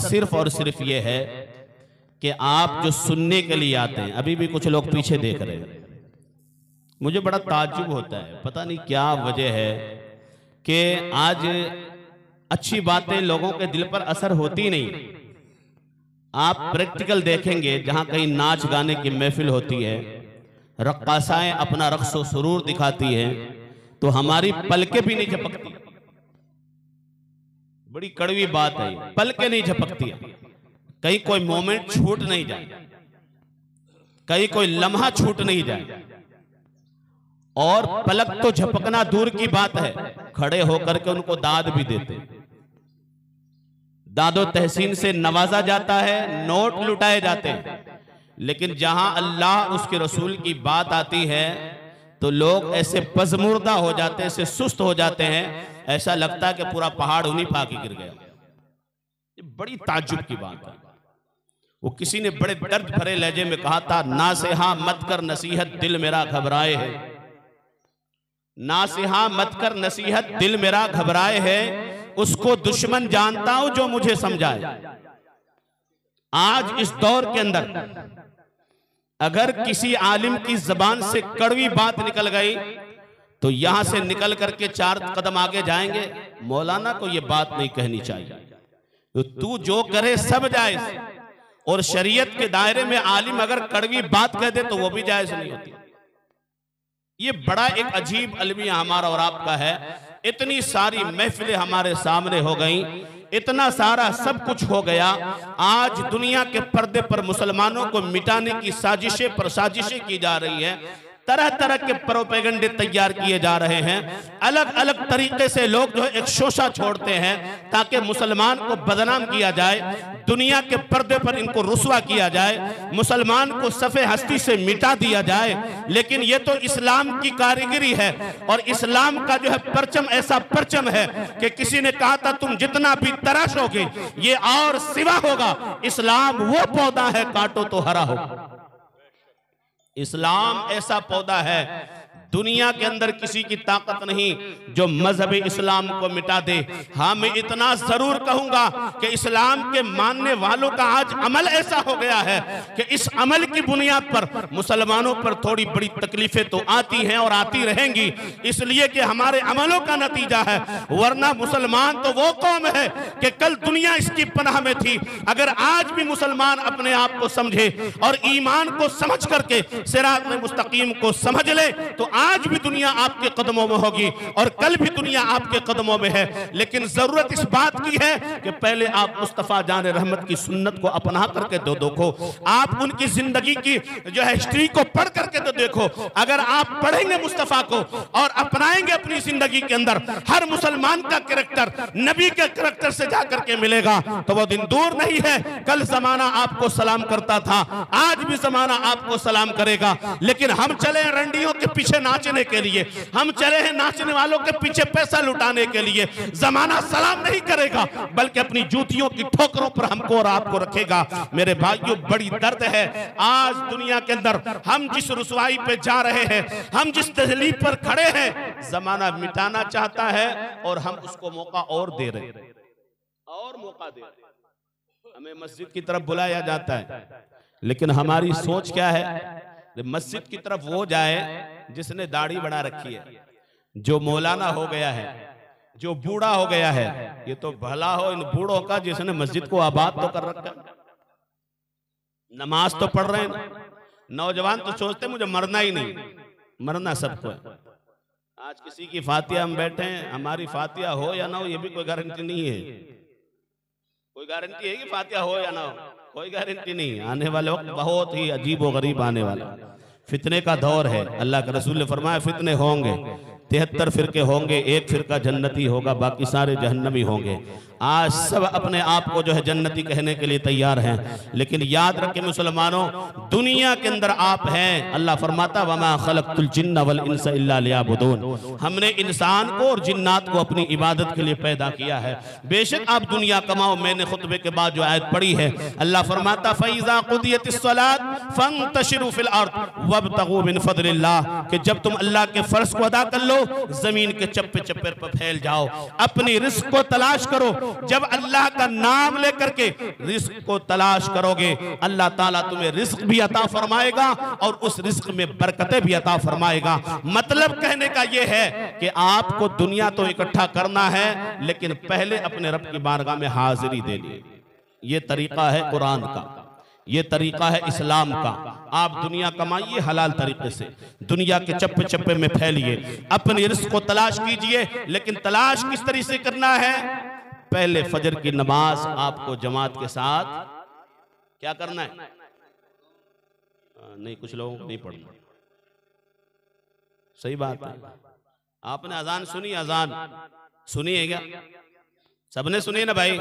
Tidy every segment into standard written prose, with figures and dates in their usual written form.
सिर्फ और सिर्फ ये है कि आप जो सुनने के लिए आते हैं, अभी भी कुछ लोग पीछे देख रहे हैं, मुझे बड़ा ताज्जुब होता है, पता नहीं क्या वजह है कि आज अच्छी बातें लोगों के दिल पर असर होती नहीं। आप प्रैक्टिकल देखेंगे, जहां कहीं नाच गाने की महफिल होती है, रक्कासाएं अपना रक्स व सुरूर दिखाती हैं, तो हमारी पलकें भी नहीं झपकती। बड़ी कड़वी बात है, पलकें नहीं झपकती, कहीं कोई मोमेंट छूट नहीं जाए, कहीं कोई लम्हा छूट नहीं जाए। और पलक तो झपकना दूर की बात है, खड़े होकर के उनको दाद भी देते, दादो तहसीन से नवाजा जाता है, नोट लुटाए जाते हैं। लेकिन जहां अल्लाह उसके रसूल की बात आती है तो लोग ऐसे पजमुर्दा हो जाते हैं, ऐसे सुस्त हो जाते हैं, ऐसा लगता है कि पूरा पहाड़ उन्हीं पा के गिर गया। ये बड़ी ताज्जुब की बात है। वो किसी ने बड़े दर्द भरे लहजे में कहा था, नासेहा मत कर नसीहत दिल मेरा घबराए है, नासेहा मत कर नसीहत दिल मेरा घबराए है, उसको दुश्मन जानता हूं जो मुझे समझाए। आज इस दौर के अंदर अगर किसी आलिम की जबान से कड़वी बात निकल गई तो यहां से निकल करके 4 कदम आगे जाएंगे, मौलाना को यह बात नहीं कहनी चाहिए, तो तू जो करे सब जायज। और शरीयत के दायरे में आलिम अगर कड़वी बात कह दे तो वो भी जायज नहीं होती। ये बड़ा एक अजीब अलमिया हमारा और आपका है। इतनी सारी महफिलें हमारे सामने हो गई, इतना सारा सब कुछ हो गया। आज दुनिया के पर्दे पर मुसलमानों को मिटाने की साजिशें पर साजिशें की जा रही है, तरह तरह के प्रोपेगेंडे तैयार किए जा रहे हैं। अलग अलग तरीके से लोग जो है एक शोषा छोड़ते हैं ताकि मुसलमान को बदनाम किया जाए, दुनिया के पर्दे पर इनको रुस्वा किया जाए, मुसलमान को सफ़े हस्ती से मिटा दिया जाए। लेकिन ये तो इस्लाम की कारीगरी है और इस्लाम का जो है परचम ऐसा परचम है कि किसी ने कहा था तुम जितना भी तराशोगे ये और सिवा होगा। इस्लाम वो पौधा है काटो तो हरा होगा। इस्लाम ऐसा पौधा है, दुनिया के अंदर किसी की ताकत नहीं जो मजहब इस्लाम को मिटा दे। हाँ, मैं इतना जरूर कहूंगा कि इस्लाम के मानने वालों का आज अमल ऐसा हो गया है कि इस अमल की बुनियाद पर मुसलमानों पर थोड़ी बड़ी तकलीफें तो आती हैं और आती रहेंगी, इसलिए कि हमारे अमलों का नतीजा है। वरना मुसलमान तो वो कौम है कि कल दुनिया इसकी पनाह में थी। अगर आज भी मुसलमान अपने आप को समझे और ईमान को समझ करके सिरात मुस्तकीम को समझ ले तो आज भी दुनिया आपके कदमों में होगी और कल भी दुनिया आपके कदमों में है। लेकिन जरूरत इस बात की है कि पहले आप मुस्तफा जान रहमत की सुन्नत को अपना करके तो देखो, आप उनकी जिंदगी की जो है हिस्ट्री को पढ़ करके तो देखो। अगर आप पढ़ेंगे मुस्तफा को और अपनाएंगे अपनी जिंदगी के अंदर, हर मुसलमान का कैरेक्टर नबी के कैरेक्टर से जाकर के मिलेगा तो वो दिन दूर नहीं है। कल जमाना आपको सलाम करता था, आज भी जमाना आपको सलाम करेगा। लेकिन हम चले रंडियों के पीछे नाचने के लिए, हम चले हैं नाचने वालों के पीछे पैसा लुटाने के लिए। जमाना सलाम नहीं करेगा बल्कि अपनी जूतियों की ठोकरों पर हमको और आपको रखेगा। मेरे भाइयों, बड़ी दर्द है आज दुनिया के अंदर। हम जिस रुसवाई पे जा रहे हैं, हम जिस तहलीब पर खड़े हैं, जमाना मिटाना चाहता है और हम उसको मौका और दे रहे हैं, और मौका दे रहे हैं। हमें मस्जिद की तरफ बुलाया जाता है, लेकिन हमारी सोच क्या है? मस्जिद की तरफ वो जाए जिसने दाढ़ी बढ़ा रखी है, जो मौलाना हो गया है, जो बूढ़ा हो गया है। ये तो भला हो इन बूढ़ों का जिसने मस्जिद को आबाद तो कर रखा, नमाज तो पढ़ रहे हैं। नौजवान तो सोचते मुझे मरना ही नहीं, मरना सबको है। आज किसी की फातिया हम बैठे हैं, हमारी फातिया हो या ना हो ये भी कोई गारंटी नहीं है। कोई गारंटी है कि फातिया हो या ना हो? कोई गारंटी नहीं। आने वाले वक्त बहुत ही अजीब व गरीब आने वाला फितने का दौर है। अल्लाह के रसूल ने फरमाया फितने होंगे, 73 फिरके होंगे, एक फिरका जन्नती होगा, बाकी सारे जहन्नमी होंगे। आज सब अपने आप को जो है जन्नती कहने के लिए तैयार हैं, लेकिन याद रखें मुसलमानों, दुनिया के अंदर आप हैं। अल्लाह फरमाता वमा खलक़तुल जिन्ना वल इंसा इल्ला लियअबुदून, हमने इंसान को और जिन्नात को अपनी इबादत के लिए पैदा किया है। बेशक आप दुनिया कमाओ। मैंने खुतबे के बाद जो आयत पढ़ी है, अल्लाह फरमाता फ़इज़ा क़ुदियतिस सलात फ़ंतशिरू फ़िल अर्द वब्तगू मिन फ़ज़लिल्लाह, कि जब तुम अल्लाह के फर्ज को अदा कर लो, जमीन के चप्पे चप्पे पर फैल जाओ, अपनी रिस्क को तलाश करो, जब अल्लाह का नाम लेकर के रिस्क को तलाश करोगे, अल्लाह ताला तुम्हें रिस्क भी अता फरमाएगा और उस रिस्क में बरकतें भी अता फरमाएगा। मतलब कहने का यह है कि आपको दुनिया तो इकट्ठा करना है, लेकिन पहले अपने रब की बारगाह में हाजिरी देनी। ये तरीका है कुरान का, ये तरीका है इस्लाम का। आप दुनिया कमाइए हलाल तरीके से, दुनिया के चप्पे चप्पे में फैलिए, अपनी रिस्क को तलाश कीजिए, लेकिन तलाश किस तरीके से करना है? पहले फजर की नमाज आपको जमात के साथ क्या करना है? नहीं, कुछ लोगों को नहीं पढ़ना। सही बात है। आपने अजान सुनी? अजान सुनी है क्या? सबने सुनी ना भाई?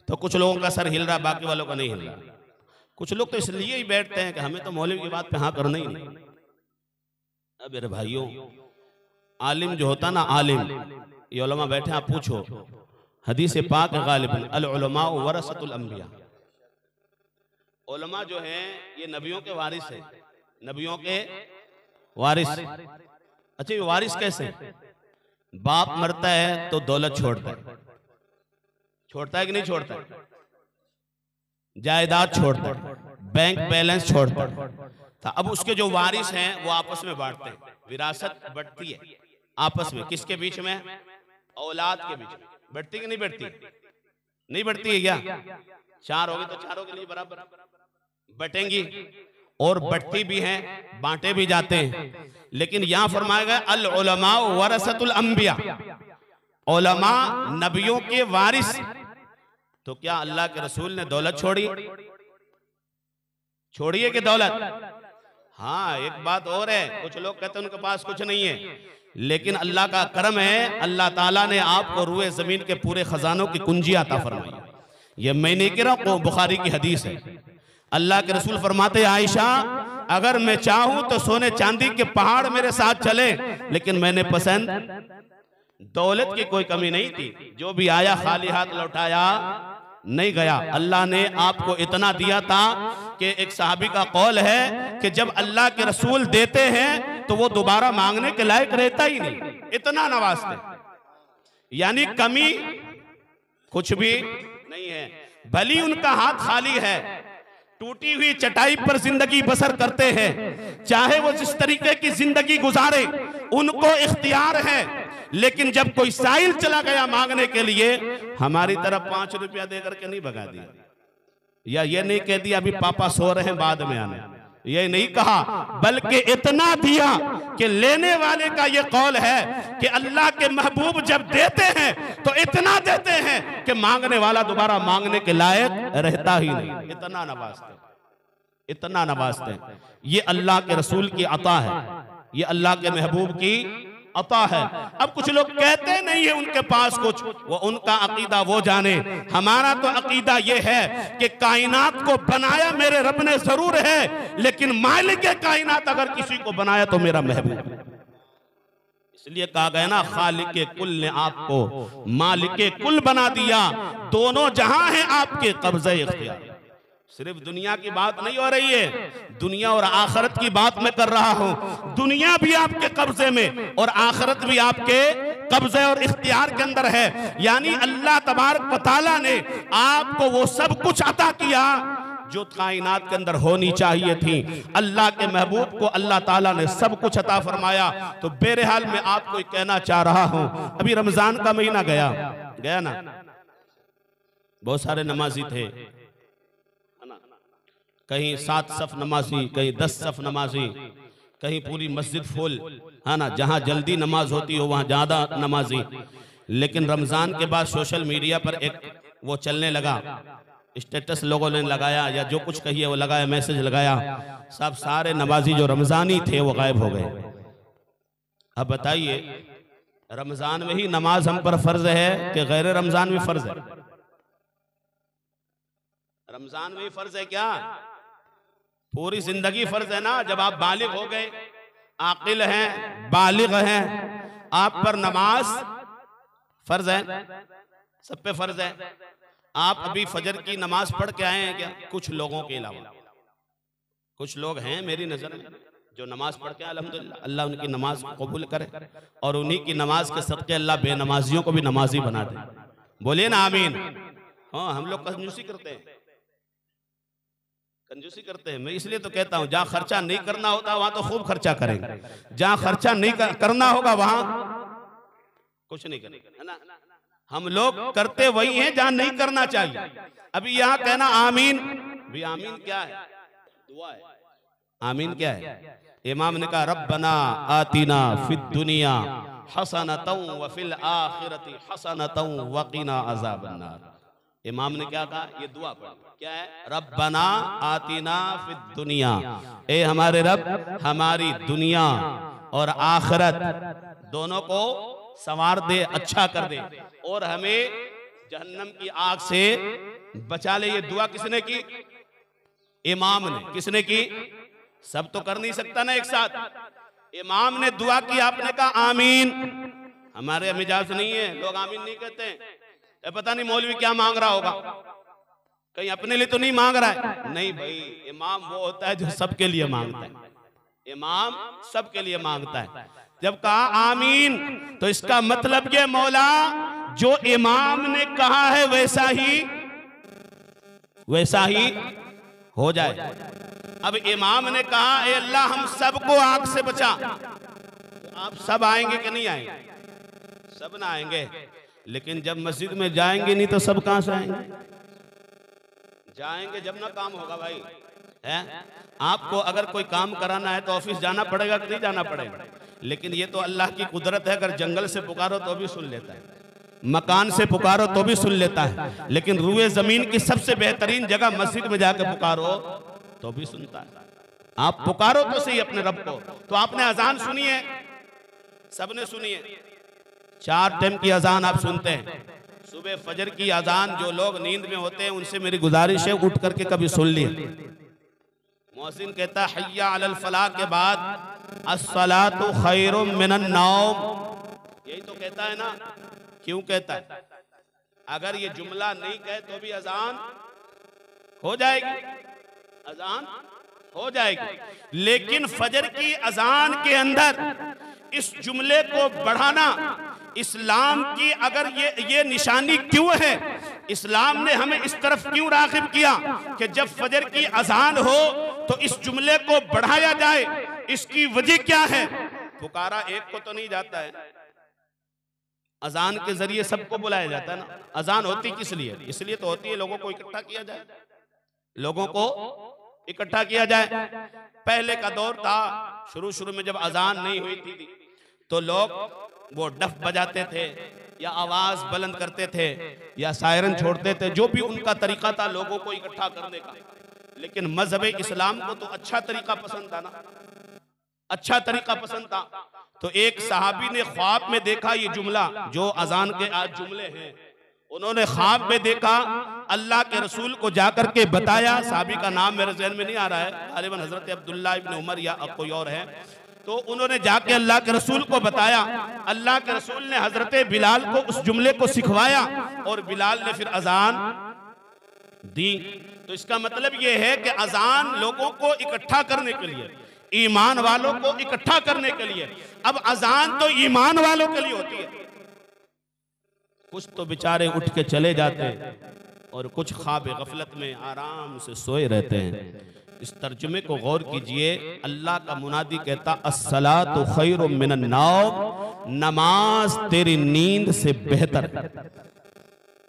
तो कुछ लोगों का सर हिल रहा, बाकी वालों का नहीं हिल रहा। कुछ लोग तो इसलिए ही बैठते हैं कि हमें तो मौलवी की बात पे हाँ करना ही नहीं। अब मेरे भाइयों, आलिम जो होता ना, आलिम, ये उलमा बैठे, आप पूछो, हदीस पाक गालिबन अल उलमा वरसतुल अंबिया, उलमा जो हैं ये नबियों के वारिस हैं, नबियों के वारिस। अच्छा, ये वारिस कैसे? बाप मरता है तो दौलत छोड़ता है, छोड़ता है कि नहीं छोड़ता है? जायदाद छोड़ता है, बैंक बैलेंस छोड़ता है। तो अब उसके जो वारिस हैं वो आपस में बांटते हैं, विरासत बढ़ती है आपस में। किसके बीच में? औलाद के बीच में। बढ़ती कि नहीं बढ़ती? नहीं बढ़ती है क्या? चार होगी तो चारों के लिए बराबर बटेंगी, और बढ़ती भी हैं, बांटे भी जाते हैं। लेकिन यहां फरमाया गया अल उलमा वरसतुल अंबिया, उलमा नबियों के वारिस। तो क्या अल्लाह के रसूल ने दौलत छोड़ी? छोड़िए कि दौलत? हाँ, एक बात और है, कुछ लोग कहते हैं उनके पास कुछ नहीं है, लेकिन अल्लाह का करम है, अल्लाह ताला ने आपको रूए जमीन के पूरे खजानों की कुंजी अता फरमाई। ये मैं नहीं कह रहा हूं, बुखारी की हदीस है। अल्लाह के रसूल फरमाते, आयशा अगर मैं चाहूं तो सोने चांदी के पहाड़ मेरे साथ चले, लेकिन मैंने पसंद दौलत की कोई कमी नहीं थी, जो भी आया खाली हाथ लौटाया नहीं गया। अल्लाह ने आपको इतना दिया था कि एक सहाबी का कौल है कि जब अल्लाह के रसूल देते हैं तो वो दोबारा मांगने के लायक रहता ही नहीं, इतना नवाजते। यानी कमी कुछ भी नहीं है, भली उनका हाथ खाली है, टूटी हुई चटाई पर जिंदगी बसर करते हैं, चाहे वो जिस तरीके की जिंदगी गुजारे उनको इख्तियार है। लेकिन जब कोई साइल चला गया मांगने के लिए, हमारी तरफ 5 रुपया देकर के नहीं भगा दिया, या ये नहीं कह दिया अभी पापा सो रहे हैं बाद में आने, ये नहीं कहा, बल्कि इतना दिया कि लेने वाले का ये कौल है कि अल्लाह के महबूब जब देते हैं तो इतना देते हैं कि मांगने वाला दोबारा मांगने के लायक रहता ही नहीं। इतना नवाजते, इतना नवाजते। ये अल्लाह के रसूल की अता है, ये अल्लाह के महबूब की अता है। अब कुछ लोग कहते नहीं है उनके पास कुछ, वो उनका अकीदा वो जाने। हमारा तो अकीदा ये है कि कायनात को बनाया मेरे रब ने जरूर है, लेकिन मालिक कायनात अगर किसी को बनाया तो मेरा महबूब। इसलिए कहा गया ना, खालिक कुल ने आपको मालिक कुल बना दिया, दोनों जहां हैं आपके कब्जे इख्तियार। सिर्फ दुनिया की बात नहीं हो रही है, दुनिया और आखिरत की बात मैं कर रहा हूं। दुनिया भी आपके कब्जे में और आखिरत भी आपके कब्जे और इख्तियार के अंदर है। यानी अल्लाह तबारक व तआला ने आपको वो सब कुछ अता किया जो कायनात के अंदर होनी चाहिए थी। अल्लाह के महबूब को अल्लाह ताला ने सब कुछ अता फरमाया। तो बहरहाल मैं आपको कहना चाह रहा हूं, अभी रमजान का महीना गया ना, बहुत सारे नमाजी थे, कहीं 7 सफ नमाजी, कहीं 10 सफ नमाजी, कहीं पूरी मस्जिद फुल, है ना। जहां जल्दी नमाज होती हो वहां ज्यादा नमाजी। लेकिन रमजान के बाद सोशल मीडिया पर एक वो चलने लगा, स्टेटस लोगों ने लगाया या जो कुछ कहिए वो लगाया, मैसेज लगाया, सब सारे नमाजी जो रमजानी थे वो गायब हो गए। अब बताइए, रमजान में ही नमाज हम पर फर्ज है कि गैर रमजान में फर्ज है? रमजान में ही फर्ज है क्या? पूरी जिंदगी फर्ज है ना। जब आप बालिग हो गए, आकिल हैं, बालिग हैं, आप पर नमाज फर्ज है, सब पे फर्ज है। आप अभी फजर की नमाज पढ़ के आए हैं क्या? कुछ लोगों के अलावा कुछ लोग हैं मेरी नजर में जो नमाज पढ़ के आए, अल्हम्दुलिल्लाह, अल्लाह उनकी नमाज को कबूल करे और उन्हीं की नमाज के सदके अल्लाह बेनमाजियों को भी नमाजी बना दे। बोलिए ना आमीन। हाँ, हम लोग कंजूसी करते हैं, कंजूसी करते हैं। मैं इसलिए तो कहता हूं, जहां खर्चा नहीं करना होता वहां तो खूब खर्चा करेंगे, जहां खर्चा नहीं करना होगा वहां कुछ नहीं करेंगे, है ना। हम लोग करते वही हैं जहां नहीं करना चाहिए। अभी यहां कहना आमीन भी, आमीन क्या है? दुआ है। आमीन क्या है? इमाम ने कहा रब्बना आतिना फिद दुनिया हसनतन व फिल आखिरति हसनतन व क़िना अज़ाबन नार। इमाम ने क्या कहा? ये दुआ पढ़ी, क्या है? रब्बना आतिना फिद दुनिया, ए हमारे रब हमारी दुनिया और आखिरत दोनों को संवार दे, अच्छा कर दे, और हमें जहन्नम की आग से बचा ले। ये दुआ किसने की? इमाम ने। किसने की? सब तो कर नहीं सकता ना एक साथ। इमाम ने दुआ की, आपने कहा आमीन। हमारे मिजाज नहीं है, लोग आमीन नहीं कहते हैं। पता नहीं मौलवी क्या मांग रहा होगा, कहीं अपने लिए तो नहीं मांग रहा है। नहीं भाई, इमाम वो होता है जो सबके लिए मांगता है। इमाम सबके लिए मांगता है। जब कहा आमीन तो इसका मतलब ये मौला जो इमाम ने कहा है वैसा ही हो जाए। अब इमाम ने कहा ए अल्लाह हम सबको आग से बचा, तो आप सब आएंगे कि नहीं आएंगे? सब ना आएंगे, लेकिन जब मस्जिद में जाएंगे नहीं तो सब कहां से आएंगे? जाएंगे जब ना काम होगा भाई, है? आपको अगर कोई काम कराना है तो ऑफिस जाना पड़ेगा कि नहीं जाना पड़ेगा? लेकिन ये तो अल्लाह की कुदरत है, अगर जंगल से पुकारो तो भी सुन लेता है, मकान से पुकारो तो भी सुन लेता है, लेकिन रुए जमीन की सबसे बेहतरीन जगह मस्जिद में जाकर पुकारो तो भी सुनता है। आप पुकारो तो सही अपने रब को। तो आपने अजान सुनी है, सबने सुनी है, 4 टाइम की अजान आप सुनते हैं। सुबह फजर की अजान जो लोग नींद में होते हैं उनसे मेरी गुजारिश है उठ करके कभी सुन लिए। मौसिन कहता है हय्या अलल फलाह के बाद अस्सलातु खैरुम मिनन नौम, यही तो कहता है ना। क्यों कहता है? अगर ये जुमला नहीं कहे तो भी अजान हो जाएगी, अजान हो जाएगी। लेकिन फजर की अजान के अंदर इस जुमले को बढ़ाना इस्लाम की अगर ये निशानी क्यों है, इस्लाम ने हमें इस तरफ क्यों राग़िब किया कि जब फजर की अजान हो तो इस जुमले को बढ़ाया जाए, इसकी वजह क्या है? पुकारा एक को तो नहीं जाता है, अजान के जरिए सबको बुलाया जाता है ना। अजान होती किस लिए? इसलिए तो होती है लोगों को इकट्ठा किया जाए, लोगों को इकट्ठा किया जाए। पहले का दौर था, शुरू में जब अजान नहीं हुई थी तो लोग वो डफ बजाते थे या आवाज बुलंद करते थे या सायरन छोड़ते थे, जो भी उनका तरीका था लोगों को इकट्ठा करने का। लेकिन मजहब इस्लाम को तो अच्छा तरीका पसंद था ना, अच्छा तरीका पसंद था। तो एक सहाबी ने ख्वाब में देखा ये जुमला जो अजान के आज जुमले हैं, उन्होंने ख्वाब में देखा, अल्लाह के रसूल को जाकर के बताया। सहाबी का नाम मेरे ज़हन में नहीं आ रहा है, गालिबन हजरत अब्दुल्ला इब्न उमर या अब कोई और है। तो उन्होंने जाके अल्लाह के रसूल को बताया। अल्लाह के रसूल ने हजरत बिलाल को उस जुमले को सिखवाया और बिलाल ने फिर अजान दी। तो इसका मतलब ये है कि अजान लोगों को इकट्ठा करने के लिए, ईमान वालों को इकट्ठा करने के लिए। अब अजान तो ईमान वालों के लिए होती है। कुछ तो बेचारे उठ के चले जाते और कुछ ख्वाब गफलत में आराम से सोए रहते हैं। इस तर्जुमे को गौर कीजिए। अल्लाह का मुनादी कहता अस्सलातु खैरुम मिनन नौम, नमाज तेरी नींद से बेहतर,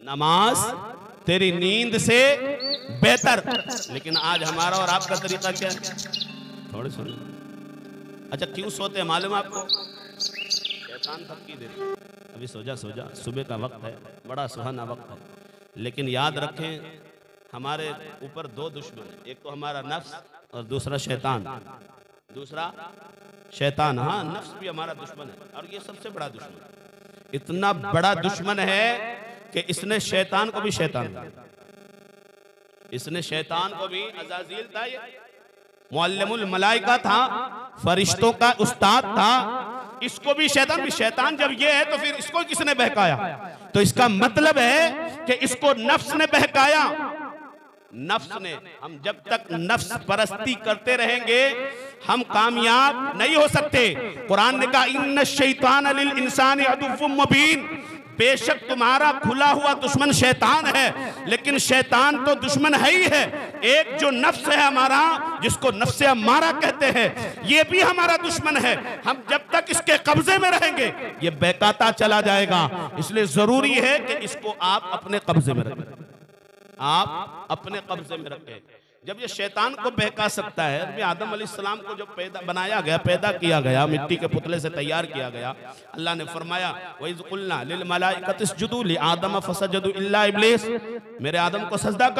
नमाज तेरी नींद से बेहतर। लेकिन आज हमारा और आपका तरीका क्या है? थोड़े सुनो। अच्छा क्यों सोते हैं मालूम आपको? शैतान धमकी देते, अभी सो जा, सुबह का वक्त है, बड़ा सुहाना वक्त है। लेकिन याद रखें हमारे ऊपर 2 दुश्मन है, एक तो हमारा नफ्स और दूसरा शैतान। दूसरा शैतान, हाँ नफ्स भी हमारा दुश्मन है और ये सबसे बड़ा दुश्मन है। इतना बड़ा दुश्मन है कि इसने शैतान को भी शैतान, इसने शैतान को भी, अज़ाज़ील था ये, मुअल्लिमुल मलाइका था, फरिश्तों का उस्ताद था, इसको भी शैतान भी। शैतान जब ये है तो फिर इसको किसने बहकाया? तो इसका मतलब है कि इसको नफ्स ने बहकाया, नफ्स ने। हम जब तक नफ्स परस्ती करते रहेंगे हम कामयाब नहीं हो सकते। कुरान ने कहा इन्न शैतान लिल इंसानी अदुव्वुम मुबीन, बेशक तुम्हारा खुला हुआ दुश्मन शैतान है, लेकिन शैतान तो दुश्मन है ही है। एक जो नफ्स है हमारा, जिसको नफ्स अम्मारा कहते हैं, ये भी हमारा दुश्मन है। हम जब तक इसके कब्जे में रहेंगे ये बेकाता चला जाएगा। इसलिए जरूरी है कि इसको आप अपने कब्जे में रखें, आप अपने कब्जे में रखें। जब ये शैतान को बहका सकता है, नबी आदम अलैहिस्सलाम को जब पैदा किया गया, मिट्टी के पुतले से तैयार किया गया, अल्लाह ने फरमाया वइज़ क़ुल्ना लिल मलाइकति इसजुदू लि आदम फसजदू इल्ला इब्लीस, मेरे आदम को सजदा कर